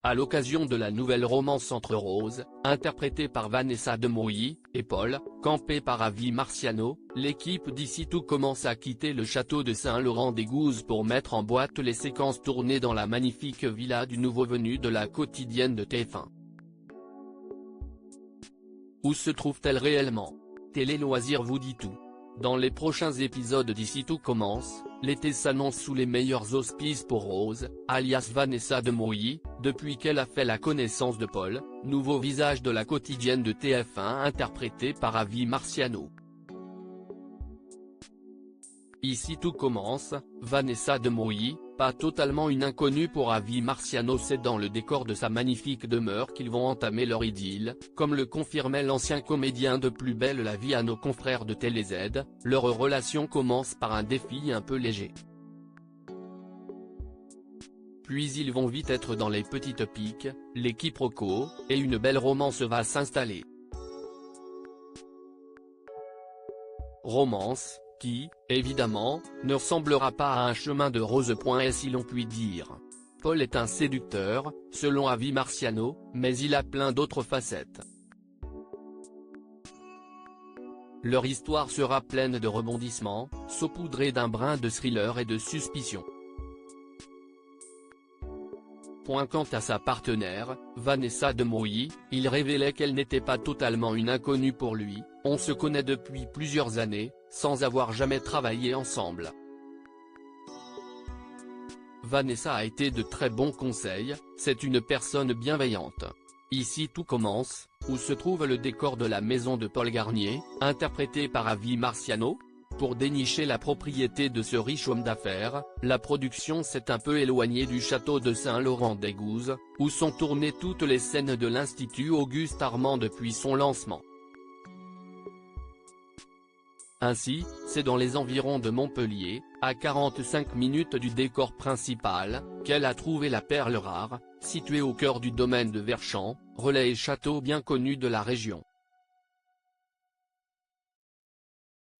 À l'occasion de la nouvelle romance entre Rose, interprétée par Vanessa Demouy, et Paul, campé par Avi Marciano, l'équipe d'ici tout commence à quitter le château de Saint-Laurent-des-Gouzes pour mettre en boîte les séquences tournées dans la magnifique villa du nouveau venu de la quotidienne de TF1. Où se trouve-t-elle réellement? Télé Loisirs vous dit tout. Dans les prochains épisodes d'ici tout commence, l'été s'annonce sous les meilleurs auspices pour Rose, alias Vanessa Demouy, depuis qu'elle a fait la connaissance de Paul, nouveau visage de la quotidienne de TF1 interprété par Avi Marciano. Ici tout commence, Vanessa Demouy, pas totalement une inconnue pour Avi Marciano, c'est dans le décor de sa magnifique demeure qu'ils vont entamer leur idylle, comme le confirmait l'ancien comédien de Plus belle la vie à nos confrères de TéléZ, leur relation commence par un défi un peu léger. Puis ils vont vite être dans les petites piques, les quiproquos, et une belle romance va s'installer. Romance qui, évidemment, ne ressemblera pas à un chemin de rose. Si l'on peut dire. Paul est un séducteur, selon Avi Marciano, mais il a plein d'autres facettes. Leur histoire sera pleine de rebondissements, saupoudrée d'un brin de thriller et de suspicion. Quant à sa partenaire, Vanessa Demouy, il révélait qu'elle n'était pas totalement une inconnue pour lui, on se connaît depuis plusieurs années, sans avoir jamais travaillé ensemble. Vanessa a été de très bons conseils, c'est une personne bienveillante. Ici tout commence, où se trouve le décor de la maison de Paul Garnier, interprété par Avi Marciano. Pour dénicher la propriété de ce riche homme d'affaires, la production s'est un peu éloignée du château de Saint-Laurent-des-Gouzes, où sont tournées toutes les scènes de l'Institut Auguste Armand depuis son lancement. Ainsi, c'est dans les environs de Montpellier, à 45 minutes du décor principal, qu'elle a trouvé la perle rare, située au cœur du domaine de Verchamp, relais et château bien connu de la région.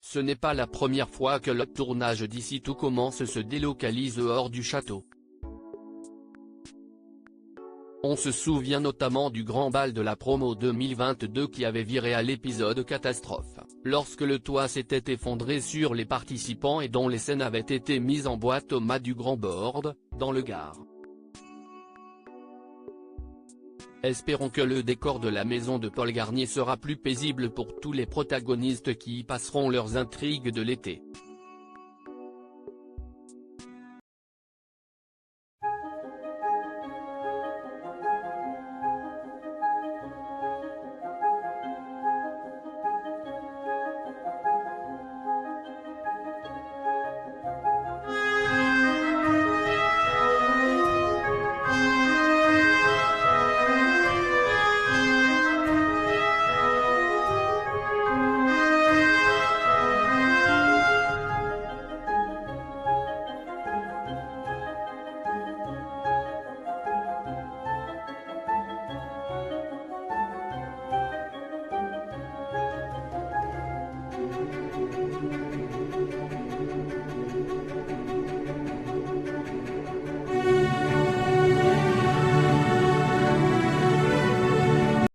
Ce n'est pas la première fois que le tournage d'ici tout commence se délocalise hors du château. On se souvient notamment du grand bal de la promo 2022 qui avait viré à l'épisode catastrophe, lorsque le toit s'était effondré sur les participants et dont les scènes avaient été mises en boîte au mât du Grand Bord, dans le Gard. Espérons que le décor de la maison de Paul Garnier sera plus paisible pour tous les protagonistes qui y passeront leurs intrigues de l'été.